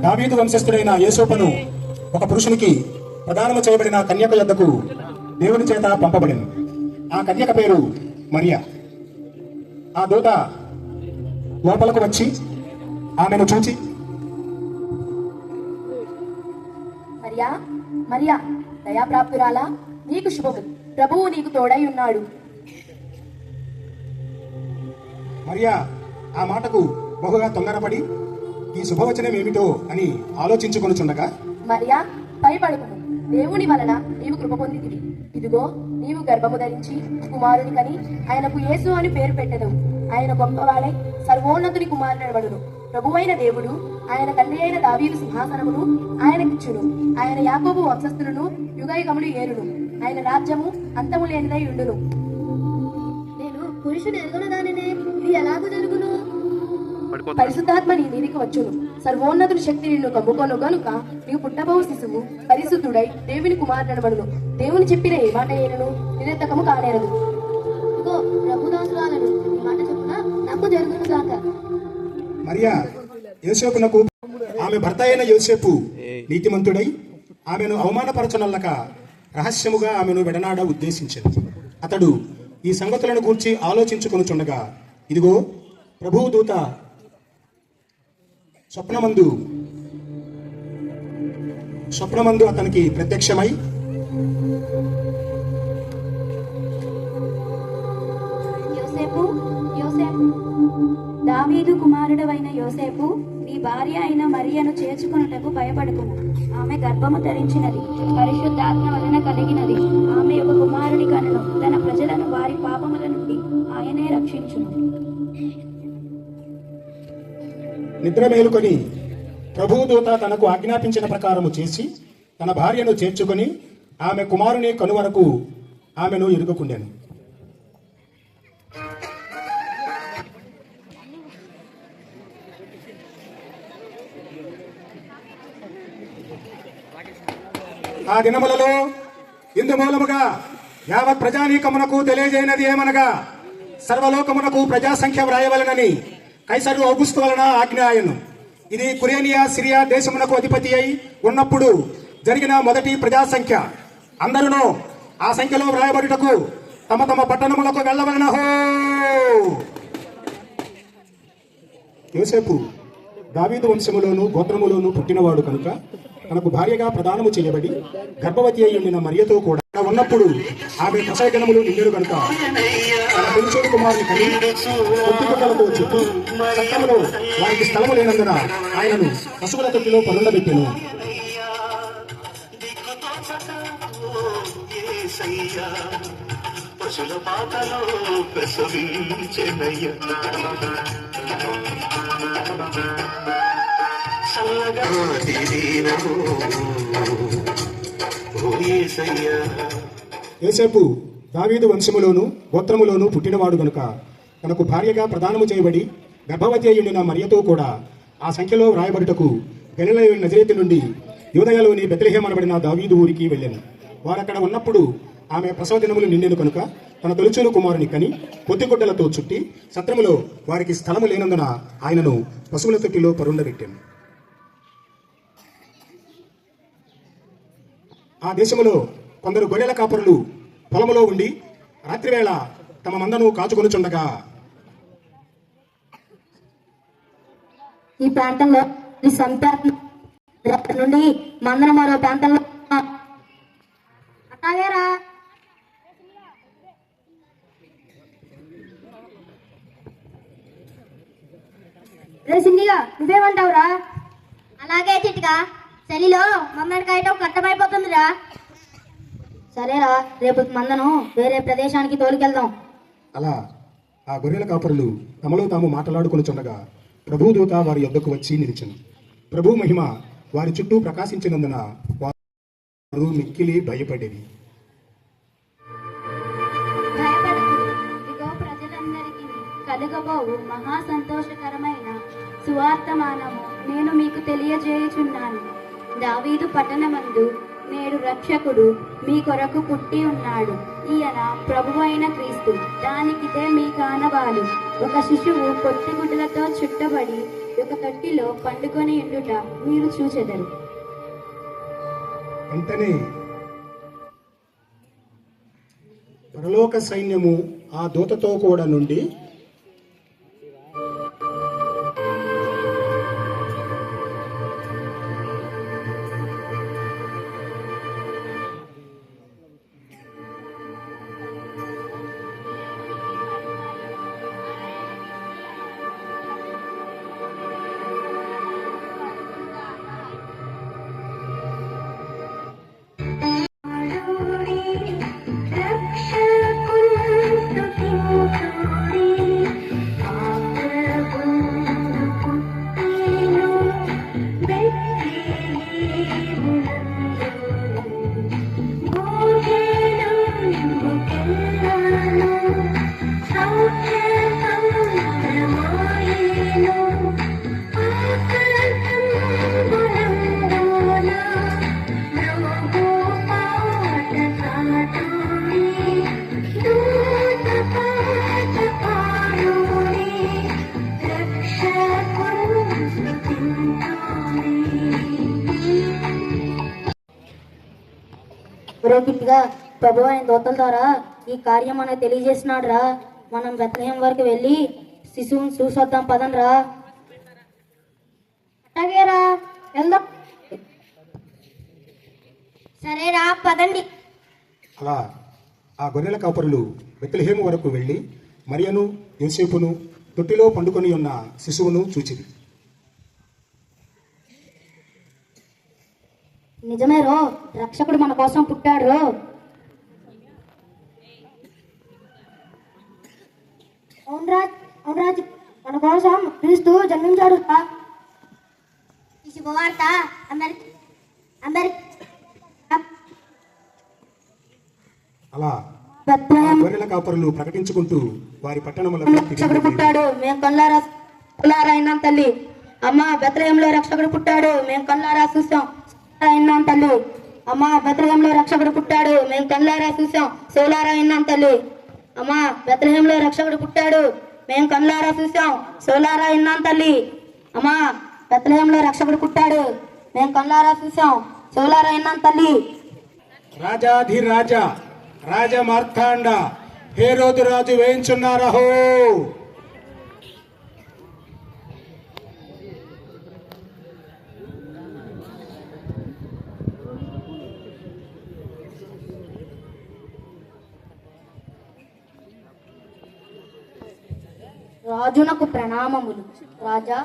దావీదు వంశస్థుడైన యోసేపును ఒక పురుషునికి ప్రదానము చేయబడిన కన్యక యొద్దకు దేవుని చేత పంపబడింది. ఆ కన్యక పేరు మరియా. ఆ దూత లోపలకు వచ్చి ఆమెను చూచి, మరియా మరియా, దయాప్రాప్తురాలా, నీకు శుభము, ప్రభువు నీకు తోడై ఉన్నాడు. మరియా ఆ మాటకు బహుగా తొందరపడి ఈ శుభవచనం ఏమిటో అని ఆలోచించుకొనుచుండగా, మరియా, భయపడకుము, దేవుని వలన నీవు కృప పొందితివి. ఇదిగో, నీవు గర్భము ధరించి కుమారుని కని ఆయనకు యేసు అని పేరు పెట్టెదవు. ఆయన గొప్పవాడై సర్వోన్నతుని కుమారుడనబడును. ప్రభువైన దేవుడు ఆయన తండ్రి అయిన దావీదు సింహాసనమును ఆయనకిచ్చును. ఆయన యాకోబు వంశస్థులను యుగయుగములు ఏలును. ఆయన రాజ్యము అంతము లేనిదై ఉండును. నేను పురుషుడు ఎరుగున దానినే, ఇది ఎలాగూ జరుగును? పరిశుద్ధాత్మ నీ మీదికి వచ్చును. సర్వోన్నతుని శక్తి నిన్ను కమ్ముకొను గనుక నీవు పుట్టబోవు శిశువు పరిశుద్ధుడై దేవుని కుమారుడనబడును. దేవుని చెప్పిన ఏ మాట అయినను నిరర్థకము కానేరదు. ఇదిగో, ప్రభుదాసురాలను ఈ మాట చొప్పున నాకు జరుగును గాక. మరియా యోసేపునకు ఆమె భర్త అయిన యోసేపు నీతిమంతుడై ఆమెను అవమానపరచనల్లక రహస్యముగా ఆమెను విడనాడ ఉద్దేశించింది. అతడు ఈ సంగతులను గూర్చి ఆలోచించుకొనుచుండగా, ఇదిగో, ప్రభువు దూత స్వప్నమందు అతనికి ప్రత్యక్షమై, యోసేపు, యోసేపు, దావీదు కుమారుడవైన యోసేపు, నీ భార్య అయిన మరియను చేర్చుకొనుటకు భయపడకుము. ఆమె గర్భము ధరించినది, పరిశుద్ధాత్మ వలన కలిగినది. ఆమె ఒక కుమారుడి కనును. తన ప్రజలను వారి పాపముల నుండి ఆయనే రక్షించును. నిద్ర మేలుకొని ప్రభువు దూత తనకు ఆజ్ఞాపించిన ప్రకారము చేసి తన భార్యను చేర్చుకొని ఆమె కుమారుని కనువరకు ఆమెను ఎరుగకుండాను. ఆ దినములలో ఇందు మూలముగా యావత్ ప్రజానీకమునకు తెలియజేయనది ఏమనగా, సర్వలోకమునకు ప్రజాసంఖ్య వ్రాయవలనని కైసరు ఔగుస్తు వలన ఆజ్ఞ ఆయను. ఇది కురేనియా సిరియా దేశమునకు అధిపతి అయి ఉన్నప్పుడు జరిగిన మొదటి ప్రజాసంఖ్య. అందరూ ఆ సంఖ్యలో వ్రాయబడుటకు తమ తమ పట్టణములకు వెళ్ళవలన. హో! యోసేపు దావీదు వంశములోను గోత్రములోను పుట్టినవాడు కనుక తనకు భార్యగా ప్రదానము చేయబడి గర్భవతి అయి ఉండిన మరియతో కూడా ఉన్నప్పుడు ఆమె ప్రసవగణములు నిండెను కనుక తన పెంచోడు కుమారుని కని పొత్తిగుడ్డలతో చుట్టూ చట్టములో వారికి స్థలము లేనందున ఆయనను పశువుల తొట్టిలో పరుండబెట్టెను. యోసేపు దావీదు వంశములోను గోత్రములోను పుట్టినవాడు గనుక తనకు భార్యగా ప్రదానము చేయబడి గర్భవతి అయ్యుండిన మరియతో కూడా ఆ సంఖ్యలో వ్రాయబడుటకు గలిలయ నజరేతు నుండి యూదయలోని బెత్లెహేము అనబడిన దావీదు ఊరికి వెళ్ళాను. వారక్కడ ఉన్నప్పుడు ఆమె ప్రసవ దినములు నిండెను కనుక తన తొలిచూలు కుమారుని కని పొత్తిగుడ్డలతో చుట్టి సత్రములో వారికి స్థలము లేనందున ఆయనను పశువుల తొట్టిలో పరుండబెట్టాను. ఆ దేశములో కొందరు గొర్రెల కాపరులు పొలములో ఉండి రాత్రివేళ తమ మందను కాచుకొనుచుండగా, ఈ ప్రాంతంలో నుండి మందన మరో ప్రాంతంలో అట్లాగేరా సింగిగా నువ్వేమంటావురా? అలాగే చిట్కా, చలిలో మమ్మల్ని కాయటం కట్టమైపోతుందిరా. సరేరా, రేపు మందను వేరే ప్రదేశానికి తోలుకెళ్దాం. అలా ఆ గొర్రెల కాపరులు తమలో తాము మాట్లాడుకొనుచుండగా ప్రభువు దూత వారి యొద్దకు వచ్చి నిలిచెను. ప్రభు మహిమ వారి చుట్టూ ప్రకాశించినందున వారు మిక్కిలి భయపడేది. ఇదిగో, ప్రజలందరికీ కలుగబోవు మహా సంతోషకరమైన సువార్తమానము నేను మీకు తెలియజేయుచున్నాను. దావీదు పట్టణమందు నేడు రక్షకుడు మీ కొరకు పుట్టి ఉన్నాడు. ఈయన ప్రభువైన క్రీస్తు. దానికిదే మీ కానవాలు. ఒక శిశువు పొత్తిగుడ్డలతో చుట్టబడి ఒక తొట్టిలో పండుకొని ఉండుట మీరు చూచెదరు. వెంటనే పరలోక సైన్యము ఆ దూతతో కూడా నుండి పురోహితుగా ప్రభు అయిన దూతల ద్వారా ఈ కార్యం మనకు తెలియజేస్తున్నాడు రా. మనం బెత్లెహేం వరకు వెళ్ళి శిశువుని చూసొద్దాం పదండ్రా. అలాగేరా, వెళ్దాం. సరేరా, పదండి. అలా ఆ గొర్రెల కాపరులు బెత్లెహేము వరకు వెళ్ళి మరియను యోసేపును తొట్టిలో పండుకొని ఉన్న శిశువును చూచిరి. నిజమే రో, రక్షకుడు మన కోసం పుట్టాడు రో. అవునరాజ్, మన కోసం క్రీస్తు జన్మించాడు. ఈ శుభవార్త అందరి అలా బెత్లెహేం గొర్రెల కాపరులు ప్రకటించుకుంటూ వారి పట్టణములకు రక్షకుడు పుట్టాడు, మేము కళ్ళారా అయినాం తల్లి. అమ్మ బెత్లెహేంలో రక్షకుడు పుట్టాడు, మేము కళ్ళారా చూసాం అయినాం తల్లి. అమ్మ బెత్లెహేంలో రక్షకుడు పుట్టాడు, మేము కళ్ళారా చూసాం సోలారా అయినాం తల్లి. అమ్మ బెత్లెహేంలో రక్షకుడు పుట్టాడు, మేము కళ్ళారా చూసాం సోలారా అయినాం తల్లి. అమ్మ బెత్లెహేంలో రక్షకుడు పుట్టాడు, మేము కళ్ళారా చూసాం సోలారా అయినాం తల్లి. రాజాధిరాజా రాజ మార్తాండ హేరోదు రాజు వేయించున్నారహో. రాజునకు ప్రణామములు. రాజా,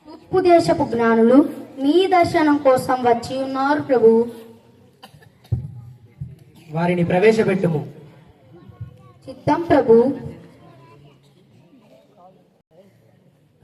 తూర్పు దేశపు జ్ఞానులు మీ దర్శనం కోసం వచ్చి ఉన్నారు ప్రభు. వారిని ప్రవేశపెట్టుము. చిత్తం ప్రభు.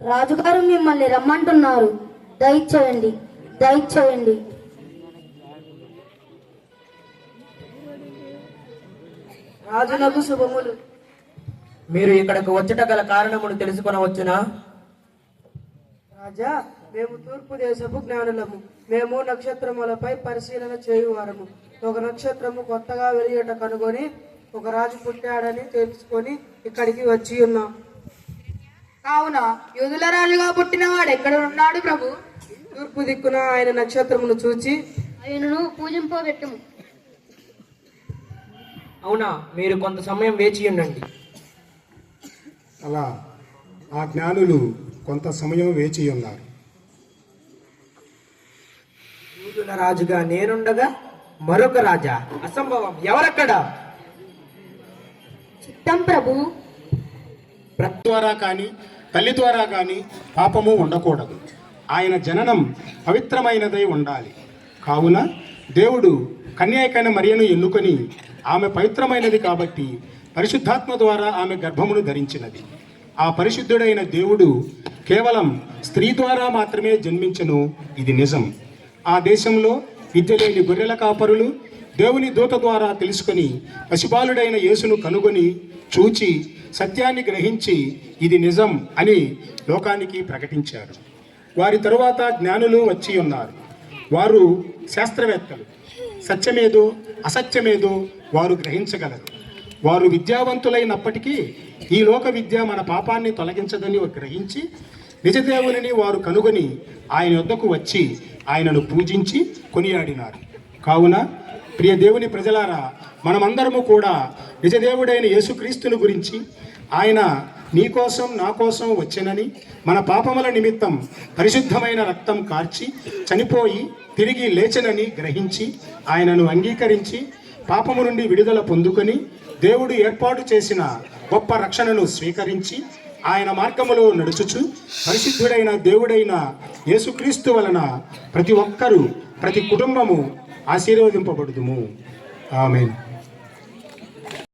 రాజుగారు మిమ్మల్ని రమ్మంటున్నారు. దయచేయండి, దయచేయండి. రాజునకు శుభములు. మీరు ఇక్కడకు వచ్చుట గల కారణమును తెలుసుకొనవచ్చునా? రాజా, మేము తూర్పు దేశపు జ్ఞానులము. మేము నక్షత్రములపై పరిశీలన చేయువారము. ఒక నక్షత్రము కొత్తగా వెలియట కనుగొని ఒక రాజు పుట్టాడని తెలుసుకొని ఇక్కడికి వచ్చి ఉన్నాం. కావున యూదుల రాజుగా పుట్టినవాడు ఎక్కడ ఉన్నాడు ప్రభు? తూర్పు దిక్కున ఆయన నక్షత్రమును చూచి ఆయనను పూజింపబెట్టుము. అవునా, మీరు కొంత సమయం వేచి ఉండండి. అలా ఆ జ్ఞానులు కొంత సమయం వేచి ఉన్నారు. యూదుల రాజుగా నేనుండగా మరొక రాజా? అసంభవం. ఎవరక్కడ? చిత్తం ప్రభు. ద్వారా కానీ తల్లి ద్వారా కానీ పాపము ఉండకూడదు. ఆయన జననం పవిత్రమైనదై ఉండాలి. కావున దేవుడు కన్యాకైన మరియను ఎన్నుకొని ఆమె పవిత్రమైనది కాబట్టి పరిశుద్ధాత్మ ద్వారా ఆమె గర్భమును ధరించినది. ఆ పరిశుద్ధుడైన దేవుడు కేవలం స్త్రీ ద్వారా మాత్రమే జన్మించను. ఇది నిజం. ఆ దేశంలో విద్య లేని గొర్రెల కాపరులు దేవుని దూత ద్వారా తెలుసుకొని పసిబాలుడైన యేసును కనుగొని చూచి సత్యాన్ని గ్రహించి ఇది నిజం అని లోకానికి ప్రకటించారు. వారి తరువాత జ్ఞానులు వచ్చి ఉన్నారు. వారు శాస్త్రవేత్తలు. సత్యమేదో అసత్యమేదో వారు గ్రహించగలరు. వారు విద్యావంతులైనప్పటికీ ఈ లోక విద్య మన పాపాన్ని తొలగించదని గ్రహించి నిజదేవుని వారు కనుగొని ఆయన యొద్దకు వచ్చి ఆయనను పూజించి కొనియాడినారు. కావున ప్రియ దేవుని ప్రజలారా, మనమందరము కూడా నిజదేవుడైన యేసుక్రీస్తుని గురించి ఆయన నీ కోసం నా కోసం వచ్చెనని, మన పాపముల నిమిత్తం పరిశుద్ధమైన రక్తం కార్చి చనిపోయి తిరిగి లేచెనని గ్రహించి ఆయనను అంగీకరించి పాపము నుండి విడుదల పొందుకొని దేవుడు ఏర్పాటు చేసిన గొప్ప రక్షణను స్వీకరించి ఆయన మార్గములో నడుచుచు పరిశుద్ధుడైన దేవుడైన యేసుక్రీస్తు వలన ప్రతి ఒక్కరూ, ప్రతి కుటుంబము ఆశీర్వదింపబడుదుము. ఆమేన్.